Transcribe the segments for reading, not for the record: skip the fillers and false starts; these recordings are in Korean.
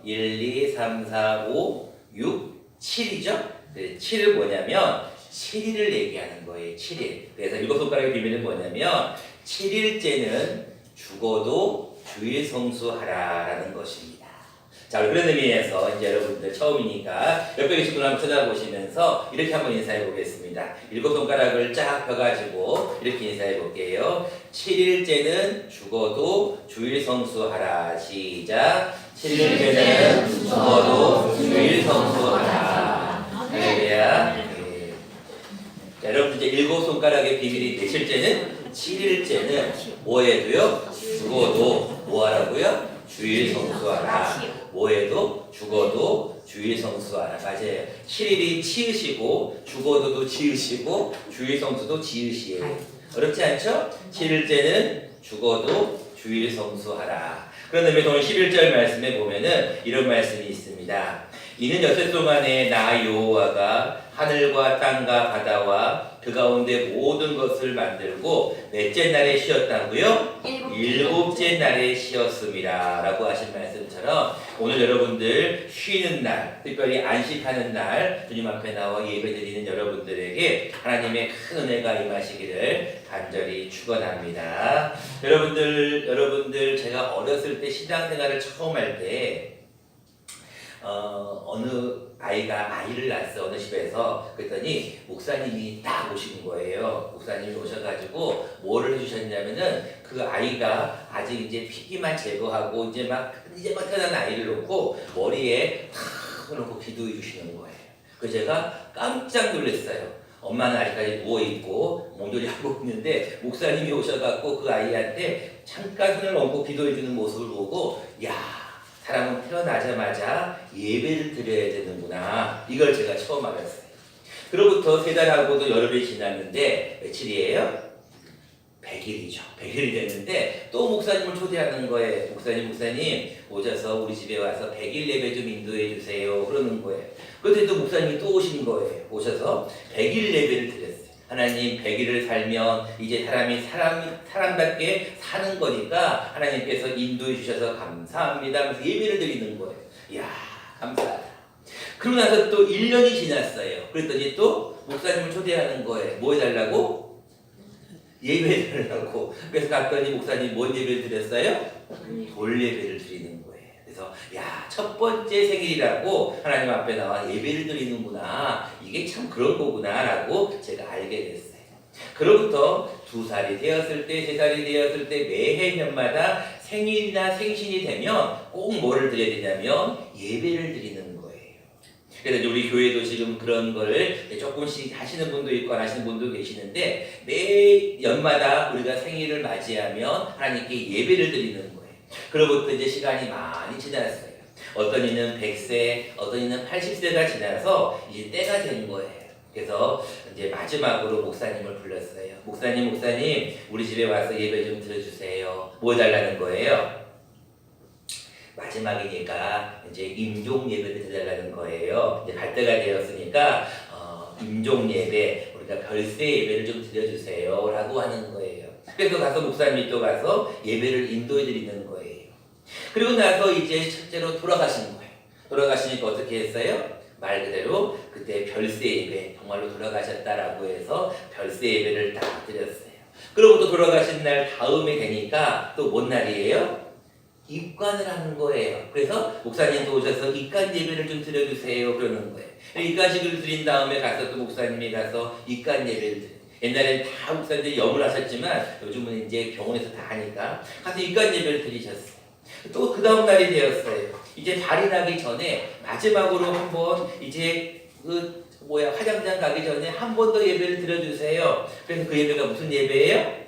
1, 2, 3, 4, 5, 6, 7이죠? 7은 뭐냐면 7일을 얘기하는 거예요. 7일. 그래서 일곱 손가락의 비밀은 뭐냐면 7일째는 죽어도 주일 성수하라라는 것입니다. 자, 그런 의미에서 이제 여러분들 처음이니까 옆에 계신 분 한번 쳐다보시면서 이렇게 한번 인사해 보겠습니다. 일곱 손가락을 쫙 펴가지고 이렇게 인사해 볼게요. 7일째는 죽어도 주일 성수하라. 시작. 7일째는 죽어도 주일 성수하라. 할렐루야. 네. 자, 여러분 이제 일곱 손가락의 비밀이 되실때는 7일째는 뭐해도요? 죽어도 뭐하라고요? 주일 성수하라. 뭐해도 죽어도 주일 성수하라. 맞아요. 7일이 치으시고 죽어도도 지으시고 주일 성수도 지으시에요. 어렵지 않죠? 7일째는 죽어도 주일 성수하라. 그런 의미에서 오늘 11절 말씀에 보면은 이런 말씀이 있습니다. 이는 여섯 동안에 나 여호와가 하늘과 땅과 바다와 그 가운데 모든 것을 만들고 넷째 날에 쉬었다고요? 일곱째 날에 쉬었습니다 라고 하신 말씀처럼 오늘 여러분들 쉬는 날, 특별히 안식하는 날 주님 앞에 나와 예배드리는 여러분들에게 하나님의 큰 은혜가 임하시기를 간절히 축원합니다. 여러분들 제가 어렸을 때 신앙생활을 처음 할 때 어느 아이가 아이를 낳았어, 어느 집에서. 그랬더니 목사님이 딱 오신 거예요. 목사님이 오셔가지고 뭐를 해주셨냐면은 그 아이가 아직 이제 피기만 제거하고 이제 막 태어난 아이를 놓고 머리에 탁 놓고 기도해 주시는 거예요. 그래서 제가 깜짝 놀랐어요. 엄마는 아직까지 누워있고 몸조리 하고 있는데 목사님이 오셔갖고 그 아이한테 잠깐 손을 얹고 기도해 주는 모습을 보고 야, 사람은 태어나자마자 예배를 드려야 되는구나. 이걸 제가 처음 알았어요. 그로부터 3달하고도 열흘이 지났는데 며칠이에요? 100일이죠. 100일이 됐는데 또 목사님을 초대하는 거예요. 목사님 오셔서 우리 집에 와서 100일 예배 좀 인도해 주세요. 그러는 거예요. 그때 또 목사님이 또 오신 거예요. 오셔서 100일 예배를 드렸어요. 하나님 100일을 살면 이제 사람이 사람답게 사는 거니까 하나님께서 인도해 주셔서 감사합니다. 그래서 예배를 드리는 거예요. 이야, 감사하다. 그러고 나서 또 1년이 지났어요. 그랬더니 또 목사님을 초대하는 거예요. 뭐 해달라고? 예배를 하려고. 그래서 갔더니 목사님 뭔 예배를 드렸어요? 돌 예배를 드리는 거예요. 그래서 야, 첫 번째 생일이라고 하나님 앞에 나와 예배를 드리는구나. 이게 참 그런 거구나 라고 제가 알게 됐어요. 그로부터 2살이 되었을 때, 3살이 되었을 때 매해년마다 생일이나 생신이 되면 꼭 뭐를 드려야 되냐면 예배를 드리는 거예요. 그래서 우리 교회도 지금 그런 거를 조금씩 하시는 분도 있고 안 하시는 분도 계시는데 매 연마다 우리가 생일을 맞이하면 하나님께 예배를 드리는 거예요. 그로부터 이제 시간이 많이 지났어요. 어떤 이는 100세, 어떤 이는 80세가 지나서 이제 때가 된 거예요. 그래서 이제 마지막으로 목사님을 불렀어요. 목사님, 우리 집에 와서 예배 좀 드려주세요. 뭐 해달라는 거예요? 마지막이니까 이제 임종 예배를 드리려는 거예요. 이제 갈 때가 되었으니까 임종 예배, 우리가 별세 예배를 좀 드려주세요 라고 하는 거예요. 그래서 가서 목사님이 또 가서 예배를 인도해 드리는 거예요. 그리고 나서 이제 첫째로 돌아가신 거예요. 돌아가시니까 어떻게 했어요? 말 그대로 그때 별세 예배, 정말로 돌아가셨다라고 해서 별세 예배를 딱 드렸어요. 그리고 또 돌아가신 날 다음에 되니까 또 뭔 날이에요? 입관을 하는 거예요. 그래서 목사님도 오셔서 입관 예배를 좀 드려주세요 그러는 거예요. 입관식을 드린 다음에 가서 또 목사님이 가서 입관 예배를 드려요. 옛날엔 다 목사님들이 염을 하셨지만 요즘은 이제 병원에서 다 하니까 가서 입관 예배를 드리셨어요. 또 그 다음 날이 되었어요. 이제 발이 나기 전에 마지막으로 한번 이제 화장장 가기 전에 한 번 더 예배를 드려주세요. 그래서 그 예배가 무슨 예배예요?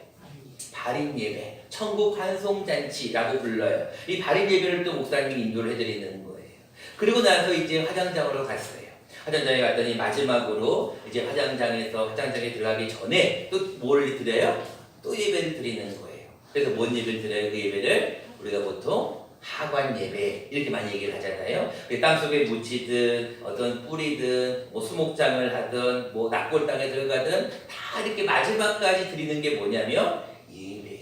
발인 예배, 천국 환송잔치라고 불러요. 이 발인 예배를 또 목사님이 인도를 해드리는 거예요. 그리고 나서 이제 화장장으로 갔어요. 화장장에 갔더니 마지막으로 이제 화장장에 들어가기 전에 또 뭘 드려요? 또 예배를 드리는 거예요. 그래서 뭔 예배를 드려요? 그 예배를 우리가 보통 하관 예배 이렇게 많이 얘기를 하잖아요. 땅속에 묻히든 어떤 뿌리든 뭐 수목장을 하든 뭐 납골 땅에 들어가든 다 이렇게 마지막까지 드리는 게 뭐냐면 예배.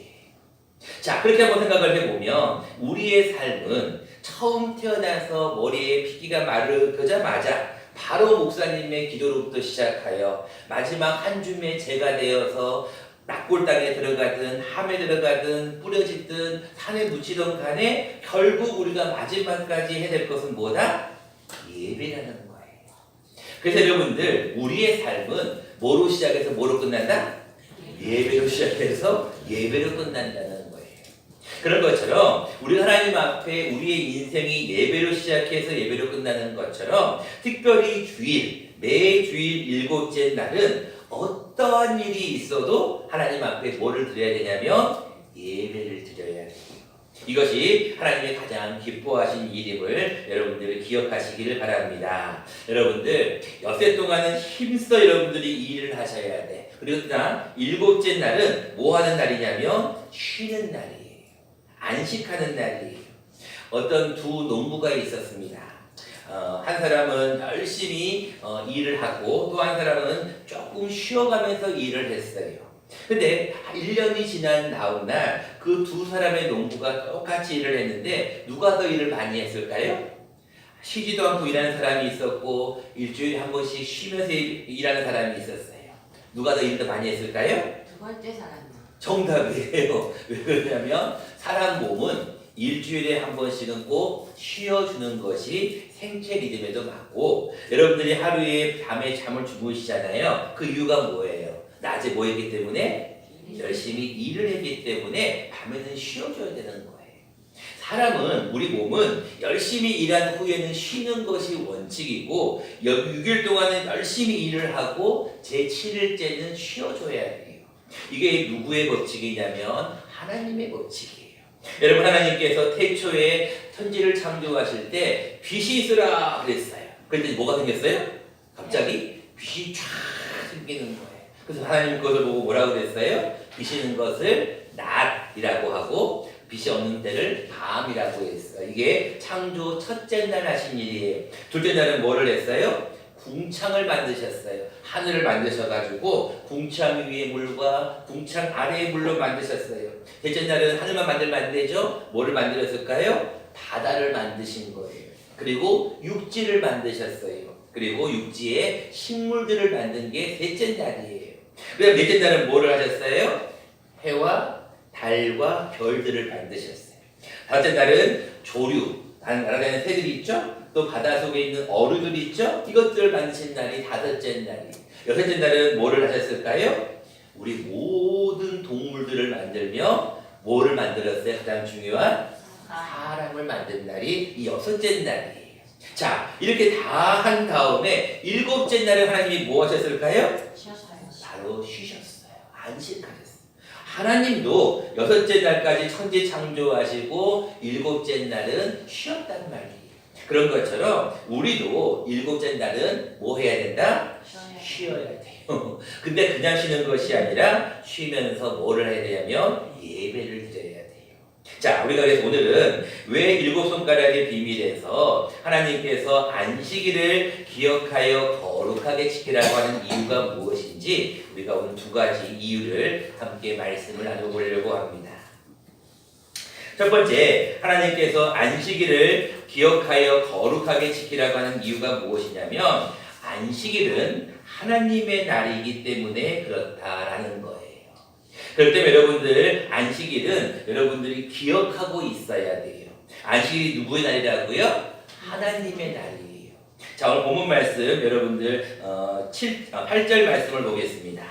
자, 그렇게 한번 생각을 해보면 우리의 삶은 처음 태어나서 머리에 핏기가 마르자마자 바로 목사님의 기도로부터 시작하여 마지막 한 줌의 재가 되어서 낙골 땅에 들어가든 함에 들어가든 뿌려지든 산에 묻히던 간에 결국 우리가 마지막까지 해야 될 것은 뭐다? 예배라는 거예요. 그래서 여러분들 우리의 삶은 뭐로 시작해서 뭐로 끝난다? 예배로 시작해서 예배로 끝난다는 거예요. 그런 것처럼 우리 하나님 앞에 우리의 인생이 예배로 시작해서 예배로 끝나는 것처럼 특별히 주일, 매 주일 일곱째 날은 어떠한 일이 있어도 하나님 앞에 뭐를 드려야 되냐면 예배를 드려야 돼요. 이것이 하나님의 가장 기뻐하신 일임을 여러분들 기억하시기를 바랍니다. 여러분들 엿새 동안은 힘써 여러분들이 이 일을 하셔야 돼. 그리고 그다음 일곱째 날은 뭐 하는 날이냐면 쉬는 날이에요. 안식하는 날이에요. 어떤 두 농부가 있었습니다. 한 사람은 열심히 일을 하고 또 한 사람은 조금 쉬어가면서 일을 했어요. 근데 1년이 지난 다음 날 그 두 사람의 농부가 똑같이 일을 했는데 누가 더 일을 많이 했을까요? 쉬지도 않고 일하는 사람이 있었고 일주일에 한 번씩 쉬면서 일하는 사람이 있었어요. 누가 더 일을 더 많이 했을까요? 두 번째 사람이요. 정답이에요. 왜 그러냐면 사람 몸은 일주일에 한 번씩은 꼭 쉬어주는 것이 생체 리듬에도 맞고 여러분들이 하루에 밤에 잠을 주무시잖아요. 그 이유가 뭐예요? 낮에 뭐 했기 때문에? 열심히 일을 했기 때문에 밤에는 쉬어줘야 되는 거예요. 사람은 우리 몸은 열심히 일한 후에는 쉬는 것이 원칙이고 6일 동안은 열심히 일을 하고 제7일째는 쉬어줘야 돼요. 이게 누구의 법칙이냐면 하나님의 법칙이에요. 여러분 하나님께서 태초에 천지를 창조하실 때 빛이 있으라 그랬어요. 그랬더니 뭐가 생겼어요? 갑자기 빛이 쫙 생기는 거예요. 그래서 하나님 그것을 보고 뭐라고 그랬어요? 빛이 있는 것을 낮이라고 하고 빛이 없는 때를 밤이라고 했어요. 이게 창조 첫째 날 하신 일이에요. 둘째 날은 뭐를 했어요? 궁창을 만드셨어요. 하늘을 만드셔가지고 궁창 위의 물과 궁창 아래의 물로 만드셨어요. 셋째 날은 하늘만 만들면 안 되죠? 뭐를 만들었을까요? 바다를 만드신 거예요. 그리고 육지를 만드셨어요. 그리고 육지에 식물들을 만든 게 셋째 날이에요. 그다음 넷째 날은 뭐를 하셨어요? 해와 달과 별들을 만드셨어요. 다섯째 날은 조류, 날아다니는 새들이 있죠? 또 바다 속에 있는 어류들이 있죠? 이것들을 만드신 날이 다섯째 날이에요. 여섯째 날은 뭐를 하셨을까요? 우리 모든 동물들을 만들며 뭐를 만들었어요? 가장 중요한 사람을 만든 날이 이 여섯째 날이에요. 자, 이렇게 다 한 다음에 일곱째 날에 하나님이 뭐 하셨을까요? 쉬었어요. 바로 쉬셨어요. 안식하셨어요. 하나님도 여섯째 날까지 천지 창조하시고 일곱째 날은 쉬었단 말이에요. 그런 것처럼 우리도 일곱째 날은 뭐 해야 된다? 쉬어야 돼요. 근데 그냥 쉬는 것이 아니라 쉬면서 뭐를 해야 되냐면 예배를 드려야 돼요. 자, 우리가 그래서 오늘은 왜 일곱 손가락의 비밀에서 하나님께서 안식일을 기억하여 거룩하게 지키라고 하는 이유가 무엇인지 우리가 오늘 두 가지 이유를 함께 말씀을 나눠보려고 합니다. 첫 번째, 하나님께서 안식일을 기억하여 거룩하게 지키라고 하는 이유가 무엇이냐면 안식일은 하나님의 날이기 때문에 그렇다라는 거예요. 그렇기 때문에 여러분들 안식일은 여러분들이 기억하고 있어야 돼요. 안식일이 누구의 날이라고요? 하나님의 날이에요. 자, 오늘 본문 말씀 여러분들 8절 말씀을 보겠습니다.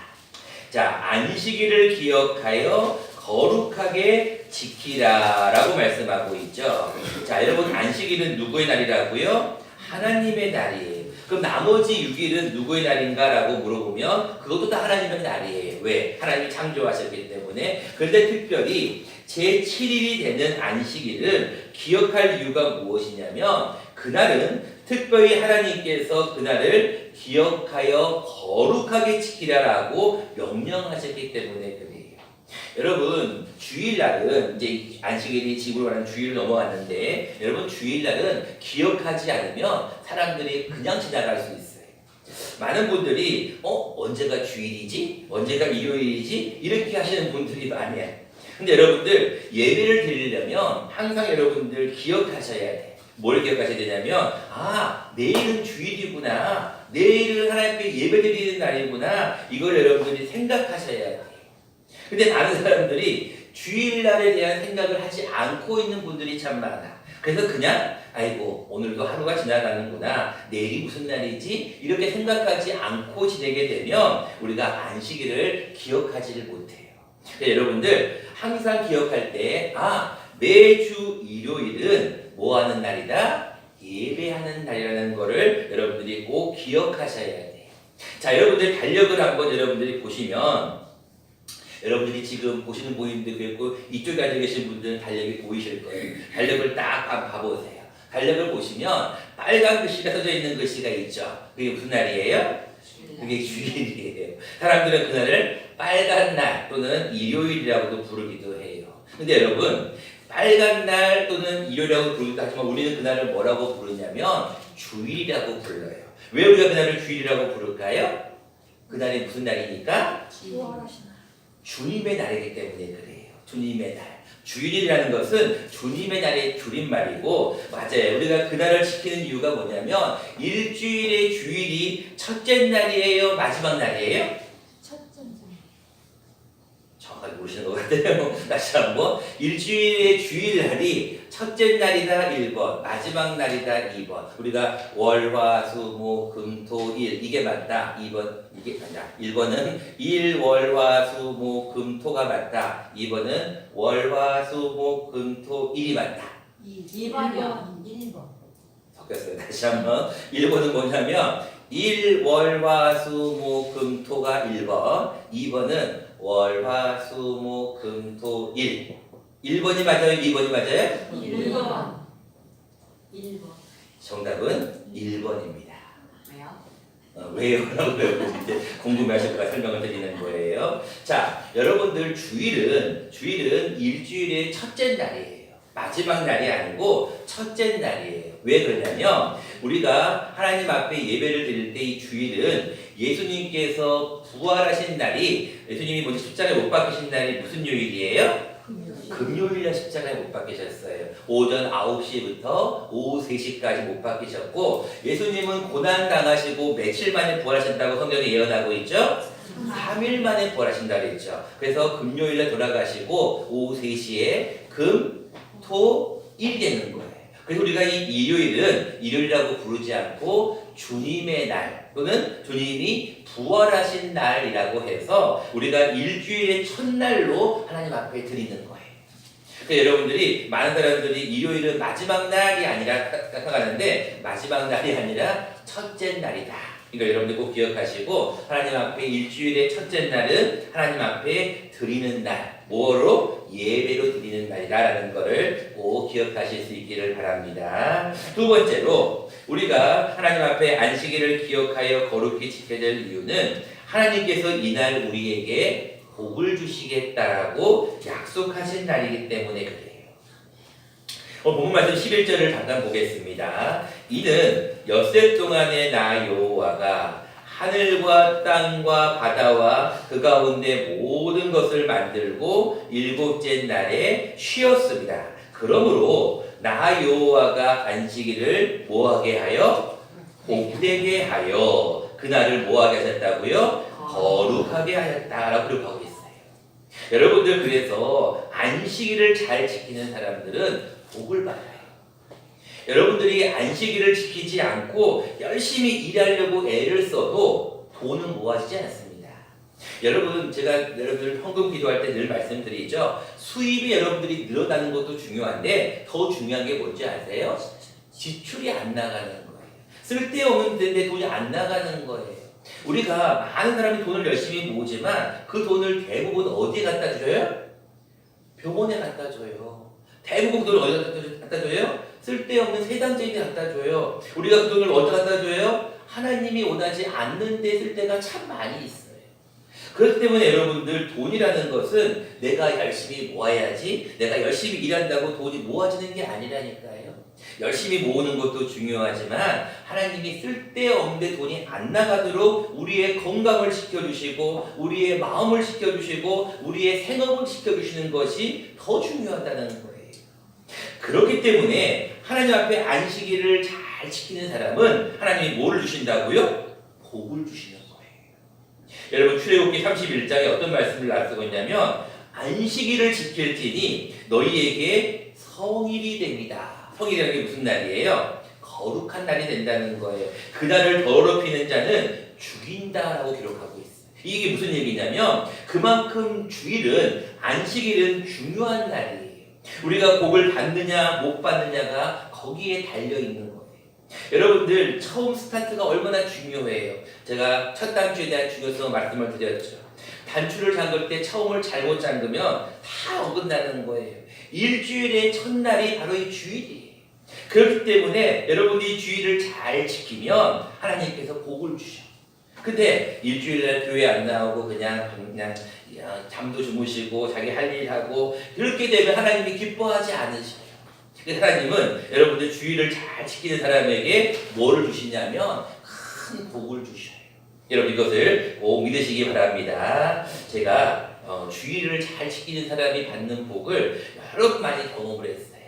자, 안식일을 기억하여 거룩하게 지키라라고 말씀하고 있죠. 자, 여러분 안식일은 누구의 날이라고요? 하나님의 날이에요. 그럼 나머지 6일은 누구의 날인가라고 물어보면 그것도 다 하나님의 날이에요. 왜? 하나님이 창조하셨기 때문에. 그런데 특별히 제7일이 되는 안식일을 기억할 이유가 무엇이냐면 그날은 특별히 하나님께서 그날을 기억하여 거룩하게 지키라라고 명령하셨기 때문에 그래요. 여러분 주일날은 이제 안식일이 지구로 가는 주일을 넘어갔는데 여러분 주일날은 기억하지 않으면 사람들이 그냥 지나갈 수 있어요. 많은 분들이 언제가 주일이지? 언제가 일요일이지? 이렇게 하시는 분들이 많아요. 근데 여러분들 예배를 드리려면 항상 여러분들 기억하셔야 돼요. 뭘 기억하셔야 되냐면 내일은 주일이구나. 내일은 하나님께 예배드리는 날이구나. 이걸 여러분들이 생각하셔야 돼요. 근데 많은 사람들이 주일날에 대한 생각을 하지 않고 있는 분들이 참 많아. 그래서 그냥 아이고 오늘도 하루가 지나가는구나. 내일이 무슨 날이지? 이렇게 생각하지 않고 지내게 되면 우리가 안식일을 기억하지를 못해요. 여러분들 항상 기억할 때 매주 일요일은 뭐 하는 날이다? 예배하는 날이라는 거를 여러분들이 꼭 기억하셔야 돼요. 자, 여러분들 달력을 한번 여러분들이 보시면 여러분들이 지금 보시는 분들도 그렇고 이쪽에 앉아 계신 분들은 달력이 보이실 거예요. 달력을 딱 봐보세요. 달력을 보시면 빨간 글씨가 써져 있는 글씨가 있죠. 그게 무슨 날이에요? 그게 주일이에요. 사람들은 그날을 빨간 날 또는 일요일이라고도 부르기도 해요. 근데 여러분 빨간 날 또는 일요일이라고 부르기도 하지만 우리는 그날을 뭐라고 부르냐면 주일이라고 불러요. 왜 우리가 그날을 주일이라고 부를까요? 그날이 무슨 날이니까? 주님의 날이기 때문에 그래요. 주님의 날. 주일이라는 것은 주님의 날의 줄임말이고 맞아요. 우리가 그날을 지키는 이유가 뭐냐면 일주일의 주일이 첫째 날이에요? 마지막 날이에요? 첫째 날. 정확하게 모르시는 것 같아요. 다시 한번. 일주일의 주일날이 첫째 날이다 1번, 마지막 날이다 2번. 우리가 월, 화, 수, 목, 금, 토, 일 이게 맞다. 2번 이게 아니야. 1번은 일, 월, 화, 수, 목, 금, 토가 맞다. 2번은 월, 화, 수, 목, 금, 토, 일이 맞다. 2번이요. 1번. 섞였어요. 다시 한번. 1번은 뭐냐면 일, 월, 화, 수, 목, 금, 토가 1번. 2번은 월, 화, 수, 목, 금, 토, 일. 1번이 맞아요? 2번이 맞아요? 1번. 1번. 정답은 1번입니다. 왜요? 왜요? 라고 이제 궁금해하실까 설명을 드리는 거예요. 자, 여러분들 주일은 일주일의 첫째 날이에요. 마지막 날이 아니고 첫째 날이에요. 왜 그러냐면 우리가 하나님 앞에 예배를 드릴 때 이 주일은 예수님께서 부활하신 날이 예수님이 먼저 십자가에 못 박히신 날이 무슨 요일이에요? 금요일날 십자가에 못 박히셨어요. 오전 9시부터 오후 3시까지 못 박히셨고 예수님은 고난당하시고 며칠 만에 부활하신다고 성경에 예언하고 있죠? 3일 만에 부활하신다고 했죠. 그래서 금요일에 돌아가시고 오후 3시에 금, 토, 일 되는 거예요. 그래서 우리가 이 일요일이라고 부르지 않고 주님의 날 또는 주님이 부활하신 날이라고 해서 우리가 일주일의 첫날로 하나님 앞에 드리는 거예요. 그래서 여러분들이 많은 사람들이 일요일은 마지막 날이 아니라 생각하는데 마지막 날이 아니라 첫째 날이다. 그러니까 여러분들 꼭 기억하시고 하나님 앞에 일주일의 첫째 날은 하나님 앞에 드리는 날, 뭐로? 예배로 드리는 날이다라는 것을 꼭 기억하실 수 있기를 바랍니다. 두 번째로 우리가 하나님 앞에 안식일을 기억하여 거룩히 지켜야 될 이유는 하나님께서 이날 우리에게 복을 주시겠다라고 약속하신 날이기 때문에 그래요. 본문 말씀 11절을 잠깐 보겠습니다. 이는 엿새 동안에 나 여호와가 하늘과 땅과 바다와 그 가운데 모든 것을 만들고 일곱째 날에 쉬었습니다. 그러므로 나 여호와가 안식일을 뭐하게 하여? 복되게 하여 그날을 뭐하게 하셨다고요? 거룩하게 하였다라고 기록하고 있어요. 여러분들 그래서 안식일을 잘 지키는 사람들은 복을 받아요. 여러분들이 안식일을 지키지 않고 열심히 일하려고 애를 써도 돈은 모아지지 않습니다. 여러분 제가 여러분들 헌금 기도할 때 늘 말씀드리죠. 수입이 여러분들이 늘어나는 것도 중요한데 더 중요한 게 뭔지 아세요? 지출이 안 나가는 거예요. 쓸데없는 데인데 돈이 안 나가는 거예요. 우리가 많은 사람이 돈을 열심히 모으지만 그 돈을 대부분 어디에 갖다 줘요? 병원에 갖다 줘요. 대부분 돈을 어디에 갖다 줘요? 쓸데없는 세상적인 데 갖다 줘요. 우리가 그 돈을 어디에 갖다 줘요? 하나님이 원하지 않는 데 쓸 때가 참 많이 있어요. 그렇기 때문에 여러분들 돈이라는 것은 내가 열심히 모아야지, 내가 열심히 일한다고 돈이 모아지는 게 아니라니까요. 열심히 모으는 것도 중요하지만 하나님이 쓸데없는데 돈이 안 나가도록 우리의 건강을 지켜주시고 우리의 마음을 지켜주시고 우리의 생업을 지켜주시는 것이 더 중요하다는 거예요. 그렇기 때문에 하나님 앞에 안식일을 잘 지키는 사람은 하나님이 뭐를 주신다고요? 복을 주시는 거예요. 여러분 출애굽기 31장에 어떤 말씀을 놨고 있냐면 안식일을 지킬지니 너희에게 성일이 됩니다. 성일이라는 게 무슨 날이에요? 거룩한 날이 된다는 거예요. 그 날을 더럽히는 자는 죽인다라고 기록하고 있어요. 이게 무슨 얘기냐면 그만큼 주일은 안식일은 중요한 날이에요. 우리가 복을 받느냐 못 받느냐가 거기에 달려 있는 거예요. 여러분들 처음 스타트가 얼마나 중요해요. 제가 첫 단추에 대한 중요성을 말씀을 드렸죠. 단추를 잠글 때 처음을 잘못 잠그면 다 어긋나는 거예요. 일주일의 첫날이 바로 이 주일이에요. 그렇기 때문에 여러분이 주일을 잘 지키면 하나님께서 복을 주셔. 근데 일주일날 교회 안 나오고 그냥 잠도 주무시고 자기 할 일 하고 그렇게 되면 하나님이 기뻐하지 않으셔요. 하나님은 여러분들 주일을 잘 지키는 사람에게 뭐를 주시냐면 큰 복을 주셔요. 여러분 이것을 꼭 믿으시기 바랍니다. 제가 주일을 잘 지키는 사람이 받는 복을 여러 번 많이 경험을 했어요.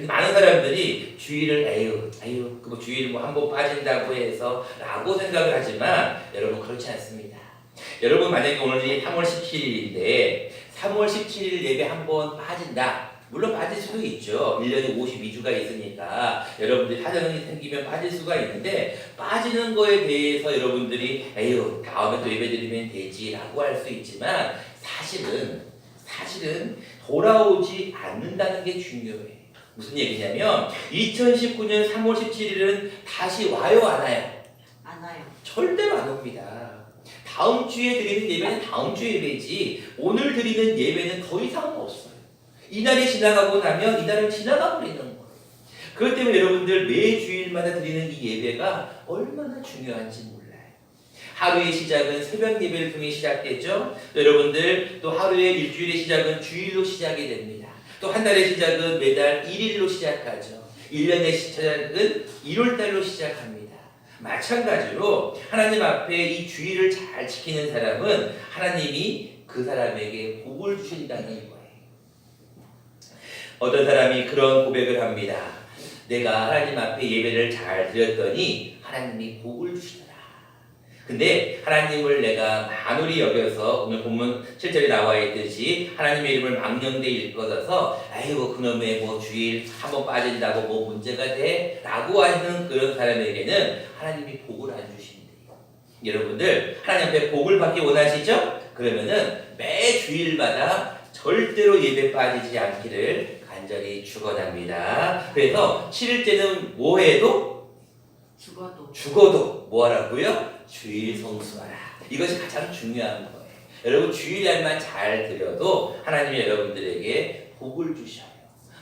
많은 사람들이 주일을 그 주일 뭐 한 번 빠진다고 해서 라고 생각을 하지만 여러분 그렇지 않습니다. 여러분 만약에 오늘이 3월 17일인데 3월 17일 예배 한 번 빠진다. 물론 빠질 수도 있죠. 1년에 52주가 있으니까 여러분들이 사정이 생기면 빠질 수가 있는데 빠지는 거에 대해서 여러분들이 다음에 또 예배 드리면 되지 라고 할 수 있지만 사실은 돌아오지 않는다는 게 중요해요. 무슨 얘기냐면 2019년 3월 17일은 다시 와요 안 와요? 안 와요. 절대로 안 옵니다. 다음 주에 드리는 예배는 다음 주 예배지 오늘 드리는 예배는 더 이상은 없어요. 이날이 지나가고 나면 이날은 지나가 버리는 거예요. 그렇기 때문에 여러분들 매 주일마다 드리는 이 예배가 얼마나 중요한지 몰라요. 하루의 시작은 새벽 예배를 통해 시작되죠. 여러분들 또 하루의 일주일의 시작은 주일로 시작이 됩니다. 또 한 달의 시작은 매달 1일로 시작하죠. 1년의 시작은 1월달로 시작합니다. 마찬가지로 하나님 앞에 이 주일을 잘 지키는 사람은 하나님이 그 사람에게 복을 주신다는 거예요. 어떤 사람이 그런 고백을 합니다. 내가 하나님 앞에 예배를 잘 드렸더니 하나님이 복을 주시더라. 근데 하나님을 내가 만홀히 여겨서 오늘 본문 7절에 나와 있듯이 하나님의 이름을 망령되이 일컫어서 그놈의 뭐 주일 한번 빠진다고 뭐 문제가 돼? 라고 하는 그런 사람에게는 하나님이 복을 안 주신대요. 여러분들 하나님 앞에 복을 받기 원하시죠? 그러면은 매 주일마다 절대로 예배 빠지지 않기를 간절히 축원합니다. 그래서 7일째는 뭐 해도 죽어도 뭐 하라고요? 주일 성수하라. 이것이 가장 중요한 거예요. 여러분 주일날만 잘 드려도 하나님이 여러분들에게 복을 주셔요.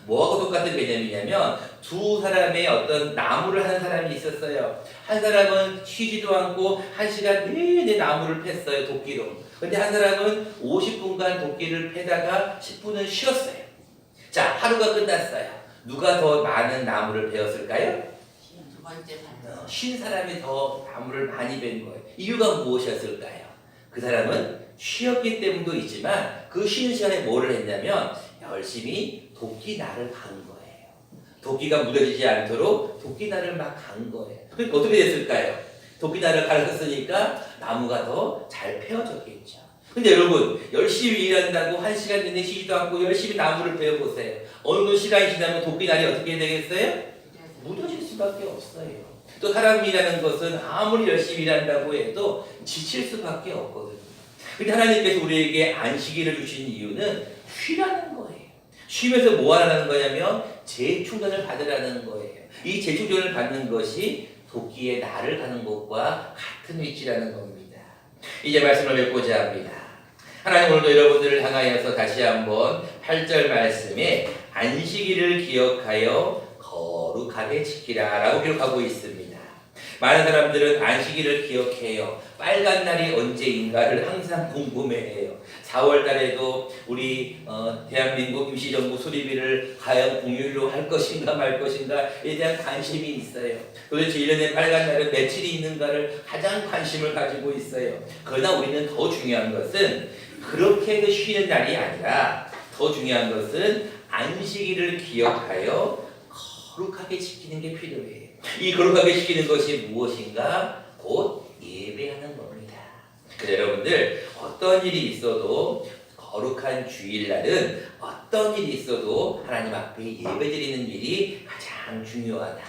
뭐하고 똑같은 개념이냐면 두 사람의 어떤 나무를 하는 사람이 있었어요. 한 사람은 쉬지도 않고 1시간 내내 나무를 팼어요. 도끼로. 근데 한 사람은 50분간 도끼를 패다가 10분은 쉬었어요. 자, 하루가 끝났어요. 누가 더 많은 나무를 베었을까요? 두 번째 쉰 사람이 더 나무를 많이 벤 거예요. 이유가 무엇이었을까요? 그 사람은 쉬었기 때문도 있지만 그 쉬는 시간에 뭐를 했냐면 열심히 도끼날을 간 거예요. 도끼가 무뎌지지 않도록 도끼날을 막 간 거예요. 그러니까 어떻게 됐을까요? 도끼날을 갈았으니까 나무가 더 잘 펴졌겠죠. 근데 여러분 열심히 일한다고 1시간 내내 쉬지도 않고 열심히 나무를 베어보세요. 어느 시간이 지나면 도끼날이 어떻게 되겠어요? 무뎌질 수밖에 없어요. 또 사람이라는 것은 아무리 열심히 일한다고 해도 지칠 수밖에 없거든요. 근데 하나님께서 우리에게 안식일을 주신 이유는 쉬라는 거예요. 쉬면서 뭐 하라는 거냐면 재충전을 받으라는 거예요. 이 재충전을 받는 것이 도끼의 날을 가는 것과 같은 위치라는 겁니다. 이제 말씀을 맺고자 합니다. 하나님 오늘도 여러분들을 향하여서 다시 한번 8절 말씀에 안식일을 기억하여 거룩하게 지키라 라고 기록하고 있습니다. 많은 사람들은 안식일을 기억해요. 빨간 날이 언제인가를 항상 궁금해해요. 4월 달에도 우리 대한민국 임시정부 수립일을 과연 공휴일로 할 것인가 말 것인가에 대한 관심이 있어요. 도대체 1년에 빨간 날은 며칠이 있는가를 가장 관심을 가지고 있어요. 그러나 우리는 더 중요한 것은 그렇게 쉬는 날이 아니라 더 중요한 것은 안식일을 기억하여 거룩하게 지키는 게 필요해요. 이 거룩하게 지키는 것이 무엇인가? 곧 예배하는 겁니다. 그래서 여러분들 어떤 일이 있어도 거룩한 주일날은 어떤 일이 있어도 하나님 앞에 예배드리는 일이 가장 중요하다.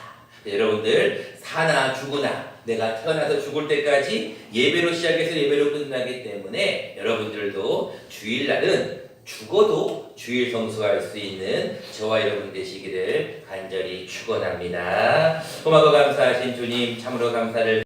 여러분들 사나 죽으나 내가 태어나서 죽을 때까지 예배로 시작해서 예배로 끝나기 때문에 여러분들도 주일날은 죽어도 주일 성수할 수 있는 저와 여러분 되시기를 간절히 축원합니다. 고마워 감사하신 주님 참으로 감사를